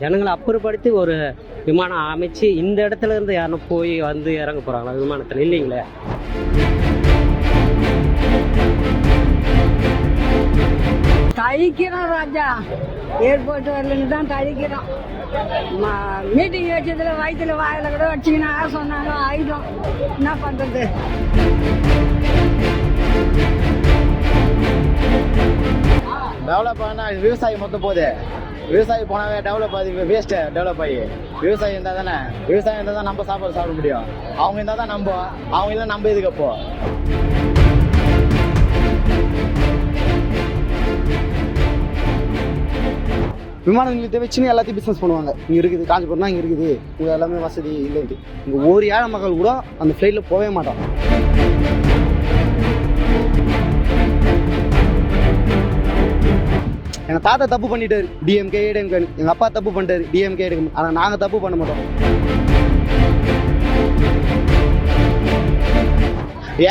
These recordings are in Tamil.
ஜனங்களை அப்புறப்படுத்தி ஒரு விமானம் அமைச்சு இந்த இடத்துல இருந்து யாரும் போய் வந்து இறங்க போறாங்களா விமானத்தில்? இல்லைங்களே. தழிக்கிறோம் ராஜா, ஏர்போர்ட் வரலன்னு தான் தழிக்கிறோம். மீட்டிங் வச்சதுல வயிற்றுல வாயில கூட வச்சிங்கன்னா சொன்னாங்க ஆயுதம். என்ன பண்றது? டெவலப் ஆனால் விவசாயம் மொத்தம் போகுது. விவசாயி போனாவே டெவலப் ஆகி வேஸ்ட்டு. டெவலப் ஆகி விவசாயம் இருந்தால் தானே, விவசாயம் இருந்தால் தான் நம்ம சாப்பாடு சாப்பிட முடியும். அவங்க இருந்தால் தான் நம்ம, அவங்க இல்லை நம்ம இதுக்கு. அப்போ விமான நிலையத்தை வச்சுன்னு எல்லாத்தையும் பிஸ்னஸ் பண்ணுவாங்க. இங்கே இருக்குது காஞ்சிபுரம்னா இங்கே இருக்குது, இங்கே எல்லாமே வசதி இல்லைன்ட்டு. இங்கே ஒரு ஏழை மக்கள் கூட அந்த ஃப்ளைட்டில் போகவே மாட்டோம். எங்கள் தாத்தா தப்பு பண்ணிட்டாரு, டிஎம்கே ஏடிஎம்கே. எங்கள் அப்பா தப்பு பண்ணிட்டாரு, டிஎம்கே ஏடிஎம். ஆனால் நாங்கள் தப்பு பண்ண மாட்டோம்.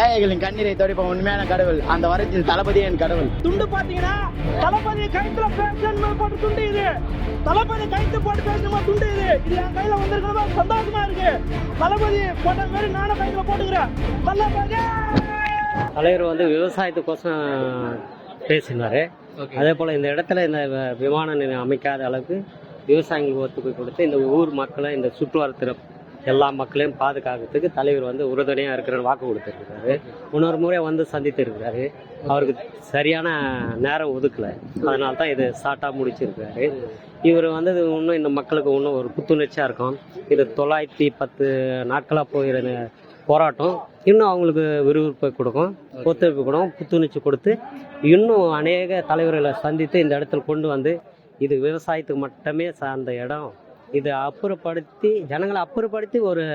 ஏழைகளின் கண்ணீரை துடைப்ப உண்மையான கடவுள் அந்த வரத்தில் தளபதி என் கடவுள். துண்டு பாத்தீங்கன்னா தளபதி கைத்துல பேசணும் போட்டு துண்டு இது. தளபதி கைத்து போட்டு பேசணுமா துண்டு இது. இது என் கையில வந்திருக்கிறதா சந்தோஷமா இருக்கு. தளபதி போட்ட மாதிரி நானும் கைத்துல போட்டுக்கிறேன். தளபதி தலைவர் வந்து விவசாயத்துக்கோசம் பேசினாரு. அதே போல் இந்த இடத்துல இந்த விமான நிலையம் அமைக்காத அளவுக்கு விவசாயிகளுக்கு ஒத்துக்கை கொடுத்து இந்த ஊர் மக்களை, இந்த சுற்றுவரத்து எல்லா மக்களையும் பாதுகாக்கிறதுக்கு தலைவர் வந்து உறுதுணையாக இருக்கிற வாக்கு கொடுத்துருக்காரு. இன்னொரு முறை வந்து சந்தித்து இருக்கிறாரு. அவருக்கு சரியான நேரம் ஒதுக்கலை, அதனால தான் இது ஷார்ட்டாக முடிச்சிருக்காரு. இவர் வந்து இன்னும் இந்த மக்களுக்கு இன்னும் ஒரு புத்துணர்ச்சியாக இருக்கும். இது 910 நாட்களாக போகிற போராட்டம் இன்னும் அவங்களுக்கு விறுவிறுப்பை கொடுக்கும், ஒத்துழைப்பு கொடுக்கும், புத்துணர்ச்சி கொடுத்து இன்னும் அநேக தலைவர்களை சந்தித்து இந்த இடத்துல கொண்டு வந்து இது விவசாயத்துக்கு மட்டுமே சார்ந்த இடம், இதை அப்புறப்படுத்தி ஜனங்களை அப்புறப்படுத்தி ஒரு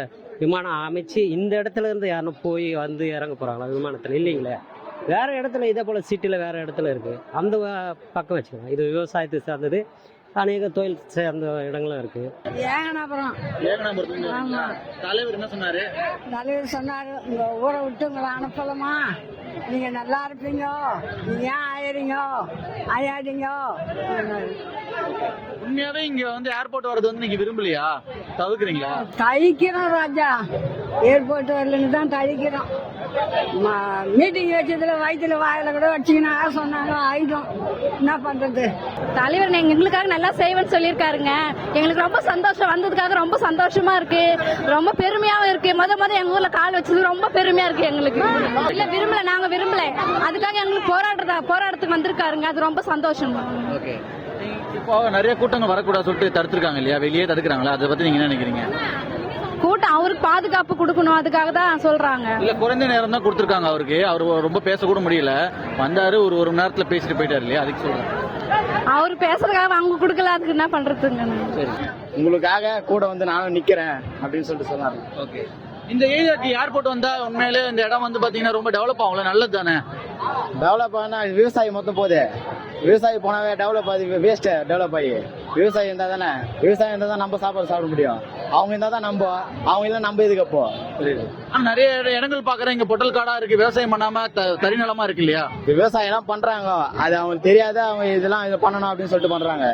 விமானம் அமைச்சு இந்த இடத்துல இருந்து யாரும் போய் வந்து இறங்க போகிறாங்களா விமானத்தில்? இல்லைங்களே. வேறு இடத்துல இதே போல் சிட்டியில் வேறு இடத்துல இருக்குது, அந்த பக்கம் வச்சுக்கலாம். இது விவசாயத்துக்கு சார்ந்தது, அநேக தொழில் சேர்ந்த இடங்களும் இருக்குது. தலைவர் என்ன சொன்னாரு? தலைவர் சொன்னாரு, உங்க ஊரை விட்டு உங்களை அனுப்பலாமா, நீங்க நல்லா இருப்பீங்க, நீங்க ஏன் ஆயாதீங்க. உண்மையாவே இங்க வந்து ஏர்போர்ட் வர்றது வந்து நீங்க விரும்பலையா, தவிர்க்கிறீங்களா? தழிக்கிறோம் ராஜா, ஏர்போர்ட் வரலன்னு தான் தழிக்கிறோம். மீட்டிங் வச்சதுல வயிற்றுல வாயில கூட வச்சிங்கன்னா சொன்னாங்க ஆயுதம். என்ன பண்றது? தலைவர் எங்களுக்காக நல்லா செய்வேன்னு சொல்லியிருக்காருங்க. எங்களுக்கு ரொம்ப சந்தோஷம், வந்ததுக்காக ரொம்ப சந்தோஷமா இருக்கு, ரொம்ப பெருமையாவும் இருக்கு. முத எங்க ஊர்ல கால் வச்சது ரொம்ப பெருமையா இருக்கு எங்களுக்கு. இல்ல விரும்பல, நாங்க விரும்பல, அதுக்காக எங்களுக்கு போராட்டத்துக்கு வந்திருக்காருங்க. அது ரொம்ப சந்தோஷம். இப்போ நிறைய கூட்டங்கள் வரக்கூடாது சொல்லிட்டு தடுத்துருக்காங்க இல்லையா, வெளியே தடுக்கிறாங்களா, அதை பத்தி நீங்க என்ன நினைக்கிறீங்க? கூட்டம் அவருக்கு பாதுகாப்பு கொடுக்கணும், அதுக்காக தான் சொல்றாங்க. இல்ல குறைந்த நேரம் தான் கொடுத்துருக்காங்க அவருக்கு. அவர் ரொம்ப பேசக்கூட முடியல, வந்தாரு ஒரு மணி நேரத்துல பேசிட்டு போயிட்டாரு இல்லையா, அதுக்கு சொல்றேன். அவரு பேசுறதுக்காக அவங்க கொடுக்கல, அதுக்கு என்ன பண்றதுங்க? சரி, உங்களுக்காக கூட வந்து நானும் நிக்கிறேன் அப்படின்னு சொல்லிட்டு சொன்னாரு. ஓகே, இந்த ஏரியாக்கு ஏர்போர்ட் வந்தா உண்மையிலே இந்த இடம் வந்து பாத்தீங்கன்னா ரொம்ப டெவலப் ஆகும்ல, நல்லது தானே? டெவலப் ஆனா விவசாயம் மொத்தம் போகுது. விவசாயி போனாவே டெவலப் ஆகி வேஸ்ட்டு. டெவலப் ஆகி விவசாயம் இருந்தால் தானே, விவசாயம் இருந்தால் தான் நம்ம சாப்பாடு சாப்பிட முடியும். அவங்க இருந்தால் தான் நம்ம, அவங்க இல்லை நம்ம இதுக்கு. அப்போ நிறைய இடங்கள் பாக்குறேன், இங்க பொட்டல் காடா இருக்கு, விவசாயம் பண்ணாம தறி நிலமா இருக்கு இல்லையா? விவசாயம் எல்லாம் பண்றாங்க, அது அவங்களுக்கு தெரியாத, அவங்க இதெல்லாம் இதை பண்ணணும் அப்படின்னு சொல்லிட்டு பண்றாங்க.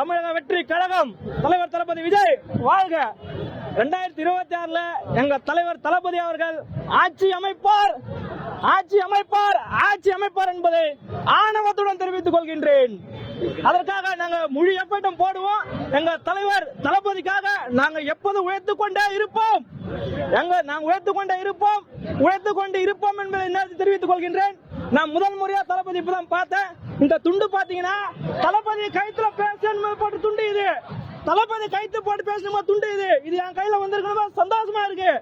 தமிழக வெற்றி கழகம் தலைவர் தளபதி விஜய் வாழ்க. 2026 எங்க தலைவர் தளபதி அவர்கள் ஆட்சி அமைப்பார் என்பதை ஆணவத்துடன் தெரிவித்துக் கொள்கின்றேன். அதற்காக நாங்க முழு எஃபர்ட்டும் போடுவோம். எங்க தலைவர் தளபதிக்காக நாங்க எப்போதும் உழைத்துக் கொண்டே இருப்போம். உழைத்துக் கொண்டு இருப்போம் என்பதை தெரிவித்துக் கொள்கின்றேன். நான் முதல் முறையா தளபதி இப்பதான் பார்த்தேன். இந்த துண்டு பாத்தீங்கன்னா தளபதி கைத்துல பேசணும் போட்டு துண்டு இது. தளபதி கைத்து போட்டு பேசணுமா துண்டு இது. இது என் கையில வந்திருக்கிறதா சந்தோஷமா இருக்கு.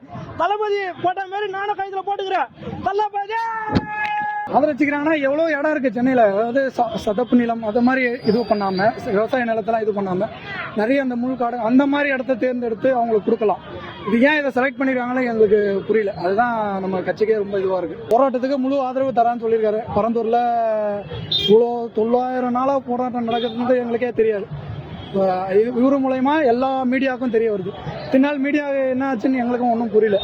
தளபதி போட்ட மாதிரி நானும் கைத்துல போட்டுக்கிறேன். தளபதி ஆதரிச்சுக்கிறாங்கன்னா எவ்வளோ இடம் இருக்குது சென்னையில். அதாவது சதப்பு நிலம் அது மாதிரி இது பண்ணாமல், விவசாய நிலத்தெல்லாம் இது பண்ணாமல் நிறைய அந்த முள்காடு அந்த மாதிரி இடத்த தேர்ந்தெடுத்து அவங்களுக்கு கொடுக்கலாம். இது ஏன் இதை செலக்ட் பண்ணிருக்காங்களோ எங்களுக்கு புரியல. அதுதான் நம்ம கட்சிக்கே ரொம்ப இதுவாக இருக்குது. போராட்டத்துக்கு முழு ஆதரவு தரான்னு சொல்லியிருக்காரு. பரந்தூரில் இவ்வளோ 900 நாளாக போராட்டம் நடக்குதுன்னு எங்களுக்கே தெரியாது. இவரு மூலயமா எல்லா மீடியாவுக்கும் தெரிய வருது. பின்னால் மீடியா என்ன ஆச்சுன்னு எங்களுக்கும் ஒன்றும் புரியல.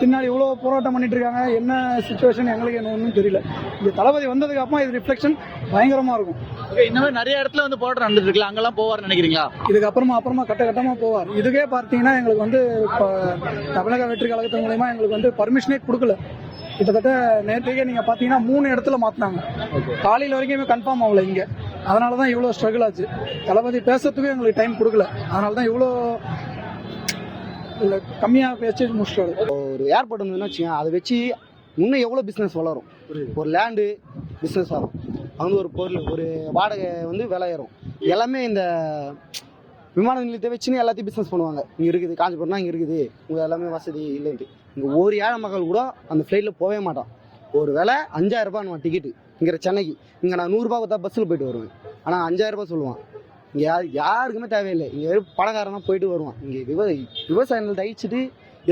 பின்னால் இவ்வளோ போராட்டம் பண்ணிட்டு இருக்காங்க, என்ன சுச்சுவேஷன் எங்களுக்கு என்ன ஒன்றும் தெரியல. இந்த தளபதி வந்ததுக்கு அப்புறம் இது ரிஃப்ளெக்ஷன் பயங்கரமா இருக்கும். இந்த மாதிரி நிறைய இடத்துல வந்து போராட்டம் நடந்துட்டு இருக்குல்ல, அங்கெல்லாம் போவார்னு நினைக்கிறீங்களா? இதுக்கு அப்புறமா கட்டமா போவார். இதுக்கே பார்த்தீங்கன்னா எங்களுக்கு வந்து தமிழக வெற்றி கழகத்தின் மூலயமா எங்களுக்கு வந்து பர்மிஷனே கொடுக்கல. கிட்டத்தட்ட நேற்றுக்கே நீங்க பாத்தீங்கன்னா 3 இடத்துல மாத்தினாங்க. காலையில் வரைக்குமே கன்ஃபார்ம் ஆகல இங்க. அதனாலதான் இவ்வளவு ஸ்ட்ரகிள் ஆச்சு. தளபதி பேசுறதுக்கு எங்களுக்கு டைம் கொடுக்கல. அதனாலதான் இவ்வளோ கம்மியா பேச்சு முடிச்சிட்டாரு. ஒரு ஏர்போர்ட் வந்துன்னா வச்சுங்க, அதை வச்சு இன்னும் எவ்வளோ பிஸ்னஸ் வளரும். ஒரு லேண்டு பிஸ்னஸ் ஆகும், அங்கே ஒரு பொருள், ஒரு வாடகை வந்து விலை ஏறும். எல்லாமே இந்த விமான நிலையத்தை வச்சுன்னு எல்லாத்தையும் பிஸ்னஸ் பண்ணுவாங்க. இங்கே இருக்குது காஞ்சிபுரம்னா இங்கே இருக்குது, உங்கள் எல்லாமே வசதி இல்லைன்ட்டு. இங்கே ஒரு ஏழை மக்கள் கூட அந்த ஃப்ளைட்டில் போகவே மாட்டான். ஒரு விலை 5000 ரூபாய் டிக்கெட்டு இங்கே சென்னைக்கு. இங்கே நான் 100 ரூபா கொடுத்தா பஸ்ஸில் போயிட்டு வருவேன். ஆனால் 5000 ரூபாய் சொல்லுவான். இங்கே யாருக்குமே தேவையில்லை. இங்கே பணக்காரனா போயிட்டு வருவான். இங்கே விவசாய நிலத்தை அழிச்சிட்டு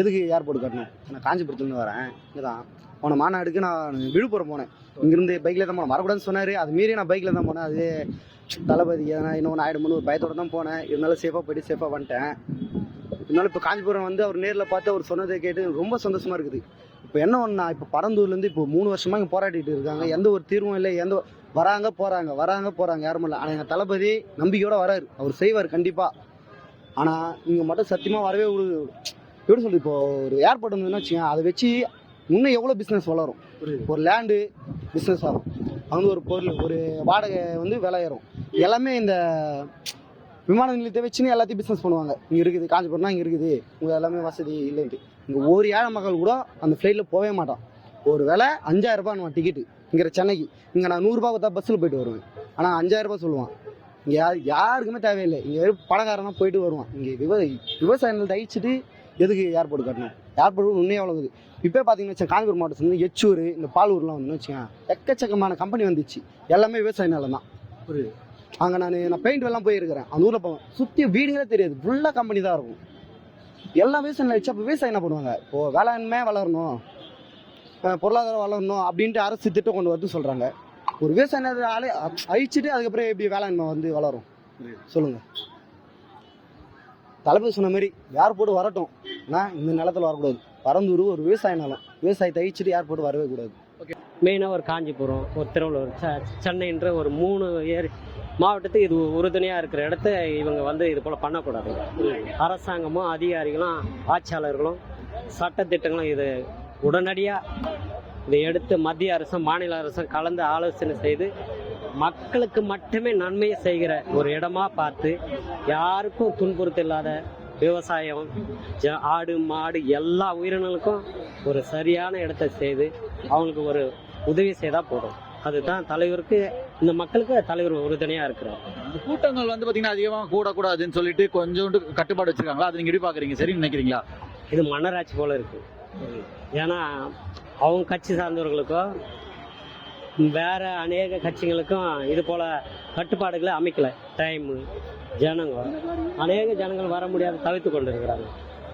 எதுக்கு ஏர்போர்ட் கட்டணும்? நான் காஞ்சிபுரத்துலேருந்து வரேன். இங்கே தான் போன மாநாடுக்கு நான் விழுப்புரம் போனேன். இங்கேருந்து பைக்கில் தான் போனேன். வரக்கூடாதுன்னு சொன்னார். அது மீறி நான் பைக்கில் தான் போனேன். அது தளபதி எதனா இன்னொன்று ஆயிடும்னு ஒரு பயத்தோடு தான் போனேன். இருந்தாலும் சேஃபாக போயிட்டு சேஃபாக வந்துட்டேன். இருந்தாலும் இப்போ காஞ்சிபுரம் வந்து அவர் நேரில் பார்த்து அவர் சொன்னதை கேட்டு ரொம்ப சந்தோஷமாக இருக்குது. இப்போ என்ன ஒன்றா, இப்போ பரந்தூர்லேருந்து இப்போ 3 வருஷமாக இங்கே போராடிட்டு இருக்காங்க. எந்த ஒரு தீர்வும் இல்லை. வராங்க போகிறாங்க யாரும் இல்லை. ஆனால் எங்கள் தளபதி நம்பிக்கையோடு வராரு. அவர் செய்வார் கண்டிப்பாக. ஆனால் இங்கே மட்டும் சத்தியமாக வரவே எப்படி சொல்கிறது, இப்போ ஒரு ஏர்போர்ட் வந்ததுன்னா வச்சுங்க, அதை வச்சு இன்னும் எவ்வளோ பிஸ்னஸ் வளரும். ஒரு லேண்டு பிஸ்னஸ் ஆகும், அங்கே ஒரு பொருள், ஒரு வாடகை வந்து விலை ஏறும். எல்லாமே இந்த விமான நிலையத்தை வச்சுன்னு எல்லாத்தையும் பிஸ்னஸ் பண்ணுவாங்க. இங்கே இருக்குது காஞ்சிபுரம்னா இங்கே இருக்குது, உங்கள் எல்லாமே வசதி இல்லைன்ட்டு. இங்கே ஒரு ஏழை மக்கள் கூட அந்த ஃப்ளைட்டில் போகவே மாட்டான். ஒரு விலை 5000 ரூபாய் டிக்கெட்டு இங்கே சென்னைக்கு. இங்கே நான் 100 ரூபா கொடுத்தா பஸ்ஸில் போயிட்டு வருவேன். ஆனால் 5000 ரூபாய் சொல்லுவான். இங்கே யாருக்குமே தேவையில்லை. இங்கே பணக்காரனா போயிட்டு வருவான். இங்கே விவசாய நிலத்தை அழிச்சிட்டு எதுக்கு ஏர்போர்ட் கட்டணும்? ஏர்போர்ட் உண்மையாக வளர்ந்துது. இப்போ பார்த்தீங்கன்னு வச்சா காஞ்சிபுரம் மாவட்டத்தில் வந்து எச்சூர், இந்த பாலூர்லாம் வந்து வச்சுக்கேன், எக்கச்சக்கமான கம்பெனி வந்துச்சு. எல்லாமே விவசாய நிலம் தான். அங்கே நான் பெயிண்ட் எல்லாம் போயிருக்கிறேன். அந்த ஊரில் போவேன், சுற்றி வீடுங்களே தெரியாது, ஃபுல்லாக கம்பெனி தான் இருக்கும். எல்லாம் விவசாயம் வச்சு. அப்போ விவசாயம் என்ன பண்ணுவாங்க? இப்போது வேளாண்மை வளரணும், பொருளாதாரம் வளரணும் அப்படின்ட்டு அரசு திட்டம் கொண்டு வந்து சொல்கிறாங்க. ஒரு விவசாய அழிச்சிட்டு அதுக்கப்புறம் எப்படி வேளாண்மை வந்து வளரும் சொல்லுங்கள்? தளபதி சொன்ன மாதிரி ஏர்போர்ட் வரட்டும், ஆனால் இந்த நிலத்தில் வரக்கூடாது. பரந்தூர் ஒரு விவசாய நிலம், விவசாயத்தை அழிச்சிட்டு ஏர்போர்ட் வரவே கூடாது. மெயினாக ஒரு காஞ்சிபுரம், ஒரு திருவள்ளூர், சென்னைன்ற ஒரு 3 மாவட்டத்துக்கு இது உறுதுணையாக இருக்கிற இடத்த இவங்க வந்து இது போல் பண்ணக்கூடாது. அரசாங்கமும் அதிகாரிகளும் ஆட்சியாளர்களும் சட்டத்திட்டங்களும் இது உடனடியாக இதை எடுத்து மத்திய அரசும் மாநில அரசும் கலந்து ஆலோசனை செய்து மக்களுக்கு மட்டுமே நன்மையை செய்கிற ஒரு இடமா பார்த்து, யாருக்கும் துன்புறுத்தல் இல்லாத விவசாயம், ஆடு மாடு எல்லா உயிரினங்களுக்கும் ஒரு சரியான இடத்தை செய்து அவங்களுக்கு ஒரு உதவி செய்தால் போதும். அதுதான் தலைவருக்கு, இந்த மக்களுக்கு தலைவர் உறுதுணையாக இருக்கிறார். இந்த கூட்டங்கள் வந்து பார்த்தீங்கன்னா அதிகமாக கூடக்கூடாதுன்னு சொல்லிட்டு கொஞ்சோண்டு கட்டுப்பாடு வச்சிருக்காங்களா? அது நீங்கள் எப்படி பார்க்குறீங்க? சரின்னு நினைக்கிறீங்களா? இது மன்னராட்சி போல இருக்கு. ஏன்னா அவங்க கட்சி சார்ந்தவர்களுக்கோ வேற அநேக கட்சிகளுக்கும் இது போல கட்டுப்பாடுகளை அமைக்கல. டைமு அநேக ஜனங்கள் வர முடியாத தவிர்த்து கொண்டு இருக்கிறாங்க.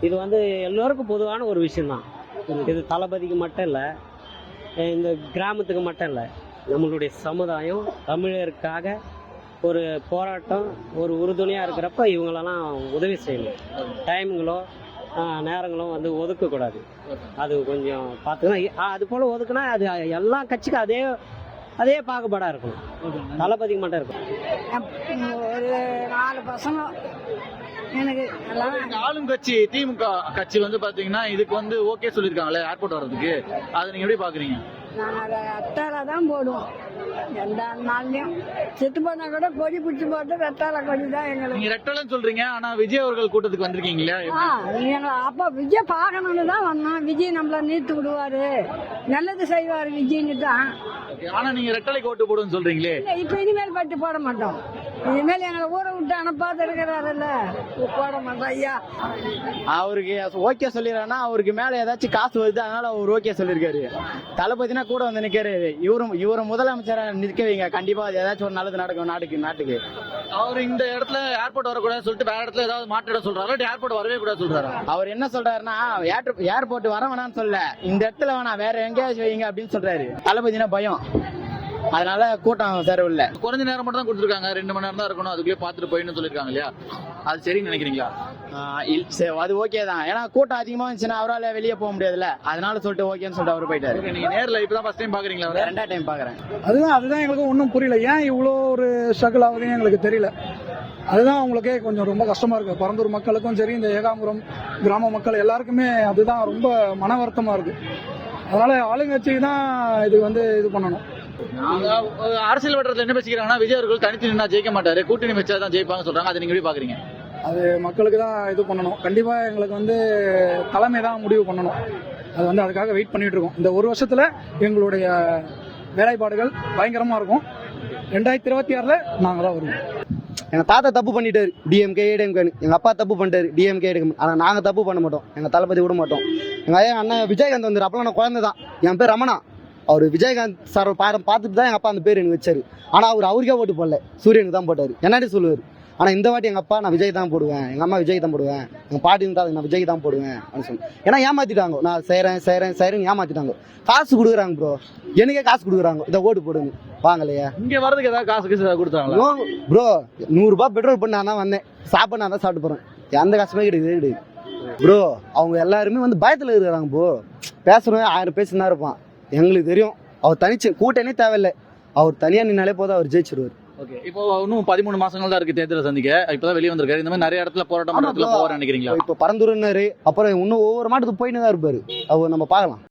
இது வந்து எல்லோருக்கும் பொதுவான ஒரு விஷயம்தான். இது தளபதிக்கு மட்டும் இல்லை, இந்த கிராமத்துக்கு மட்டும் இல்லை, நம்மளுடைய சமுதாயம் தமிழருக்காக ஒரு போராட்டம், ஒரு உறுதுணையாக இருக்கிறப்ப இவங்களெல்லாம் உதவி செய்யணும். டைமுங்களோ நேரங்களும் வந்து ஒதுக்கக்கூடாது. அது கொஞ்சம் பார்த்துக்கணும். அது போல் ஒதுக்குனா அது எல்லா கட்சிக்கும் அதே பாகுபாடாக இருக்கணும். தளபதிக்கு மட்டும் இருக்கும். ஒரு 4 பசங்க எனக்கு ஆளும் கட்சி திமுக கட்சி வந்து பாத்தீங்கன்னா இதுக்கு வந்து ஓகே சொல்லிருக்காங்களே ஏர்போர்ட் வர்றதுக்கு, அதை நீங்க எப்படி பாக்குறீங்க? நாங்கள் ரெட்டால தான் போடுவோம். எந்த நாள்லயும் செத்து போனா கூட கொடி பிடிச்சி போட்டு ரெட்டால கொடி தான் எங்களுக்கு. நீங்க ரெட்டாலன்னு சொல்றீங்க, ஆனா விஜய் அவர்கள் கூட்டத்துக்கு வந்திருக்கீங்களா? அப்ப விஜய் பார்க்கணும்னு தான் வந்தோம். விஜய் நம்மள நீத்து விடுவாரு, நல்லது செய்வாரு விஜய்னு தான். ஆனா நீங்க ரெட்டலைக்கு ஓட்டு போடுன்னு சொல்றீங்களே. இப்ப இனிமேல் பட்டு போட மாட்டோம். இனிமேல் எங்களை ஊரை விட்டு அனுப்பாத இருக்கிறாருல்ல, போட மாட்டோம் ஐயா. அவருக்கு ஓகே சொல்லிடுறாருன்னா அவருக்கு மேல ஏதாச்சும் காசு வருது, அதனால அவர் ஓகே சொல்லியிருக்காரு. தளபதினா கூட வந்து நிற்காரு. இவரை முதலமைச்சரை நிற்க வைங்க, கண்டிப்பா ஏதாச்சும் ஒரு நல்லது நடக்கும் நாட்டுக்கு. அவர் இந்த இடத்துல ஏர்போர்ட் வரக்கூடாது சொல்லிட்டு வேற இடத்துல ஏதாவது மாற்றிட சொல்றாரு, ஏர்போர்ட் வரவே கூடாது சொல்றாரு. அவர் என்ன சொல்றாருன்னா, ஏர்போர்ட் வர வேணாம்னு சொல்ல, இந்த இடத்துல வேணாம் வேற எங்கேயாச்சும் வைங்க அப்படின்னு சொல்றாரு. தளபதினா பயம். அதனால கூட்டம் சேரவில்லை. குறைஞ்ச நேரம் மட்டும் தான் கொடுத்துருக்காங்க, 2 மணி நேரம் தான் இருக்கணும், அதுக்குள்ளே பார்த்துட்டு போயின்னு சொல்லியிருக்காங்க இல்லையா? அது சரின்னு நினைக்கிறீங்களா? அது ஓகே தான். ஏன்னா கூட்டம் அதிகமா இருந்துச்சுன்னா அவரால் வெளியே போக முடியாதுல்ல, அதனால சொல்லிட்டு ஓகேன்னு சொல்லிட்டு அவர் போயிட்டாரு. ஓகே, நீங்க நேரில் இப்போ தான் ஃபர்ஸ்ட் டைம் பார்க்குறீங்களா? 2வது டைம் பாக்குறேன். அதுதான் எங்களுக்கு ஒன்றும் புரியல, ஏன் இவ்வளோ ஒரு ஸ்ட்ரகிள் ஆகுதுன்னு எங்களுக்கு தெரியல. அதுதான் அவங்களுக்கே கொஞ்சம் ரொம்ப கஷ்டமா இருக்கு. பரந்தூர் மக்களுக்கும் சரி, இந்த ஏகாம்பரம் கிராம மக்கள் எல்லாருக்குமே அதுதான் ரொம்ப மன வருத்தமா இருக்கு. அதனால ஆளுங்கட்சி தான் இது இது பண்ணணும். அரசியல் வட்டத்தில் என்ன பேசிக்கிறாங்கன்னா, விஜய் அவர்கள் தனித்து நின்னா ஜெயிக்க மாட்டாரு, கூட்டணி வச்சா தான் ஜெயிப்பாங்க சொல்றாங்க. அதை நீங்க எப்படி பாக்குறீங்க? அது மக்களுக்கு தான் இது பண்ணணும். கண்டிப்பா எங்களுக்கு தலைமை தான் முடிவு பண்ணணும். அது அதுக்காக வெயிட் பண்ணிட்டு இருக்கோம். இந்த ஒரு வருஷத்துல எங்களுடைய வேலைப்பாடுகள் பயங்கரமா இருக்கும். 2026 நாங்க தான் வருவோம். எங்க தாத்தா தப்பு பண்ணிட்டாரு, டிஎம்கே ஏடிஎம்கே. எங்க அப்பா தப்பு பண்ணிட்டாரு, டிஎம்கே ஏடிஎம். ஆனா நாங்க தப்பு பண்ண மாட்டோம், எங்க தளபதி விட மாட்டோம். எங்க ஐயா அண்ணன் விஜயகாந்த் வந்து அப்பெல்லாம் நான் குழந்தை தான். என் பேர் ரமணா. அவர் விஜயகாந்த் சார் பார்த்துட்டு தான் எங்க அப்பா அந்த பேர் எனக்கு வச்சாரு. ஆனா அவருக்கே ஓட்டு போடல, சூரியனுக்கு தான் போட்டாரு. என்னாடி சொல்லுவாரு. ஆனா இந்த வாட்டி எங்க அப்பா நான் விஜய் தான் போடுவேன், எங்க அம்மா விஜய் தான் போடுவேன், எங்க பாட்டி இருந்தா நான் விஜய் தான் போடுவேன் அப்படின்னு சொல்லி. ஏன்னா ஏமாத்திட்டாங்க, நான் செய்யறேன்னு ஏமாத்திட்டாங்க. காசு கொடுக்குறாங்க ப்ரோ, எனக்கே காசு கொடுக்குறாங்க, இதை ஓட்டு போடுங்க வாங்கலையா. இங்க வரதுக்கு ஏதாவது காசு கொடுத்தாங்களா ப்ரோ? 100 ரூபாய் பெட்ரோல் பண்ண நான் தான் வந்தேன், சாப்பாடு நான் தான் சாப்பிட்டு போறேன். எந்த கஷ்டமே கிடையாது ப்ரோ. அவங்க எல்லாருமே பயத்துல இருக்கிறாங்க ப்ரோ. பேசுறவன் 1000 பேசினா இருப்பான். எங்களுக்கு தெரியும் அவர் தனிச்சு கூட்டணே தேவையில்லை, அவர் தனியா நின்னாலே போதும், அவர் ஜெயிச்சிருவார். ஓகே, இப்போ இன்னும் 13 மாசங்கள் தான் இருக்கு தேர்தலை சந்திக்க. இப்பதான் வெளியே வந்திருக்காரு. இந்த மாதிரி நிறைய இடத்துல போராட்டம் போவார் நினைக்கிறீங்களா? இப்போ பரந்தூர்னாரு, அப்புறம் இன்னும் ஒவ்வொரு மாட்டுக்கு போயின்னு தான் இருப்பாரு. அவர் நம்ம பார்க்கலாம்.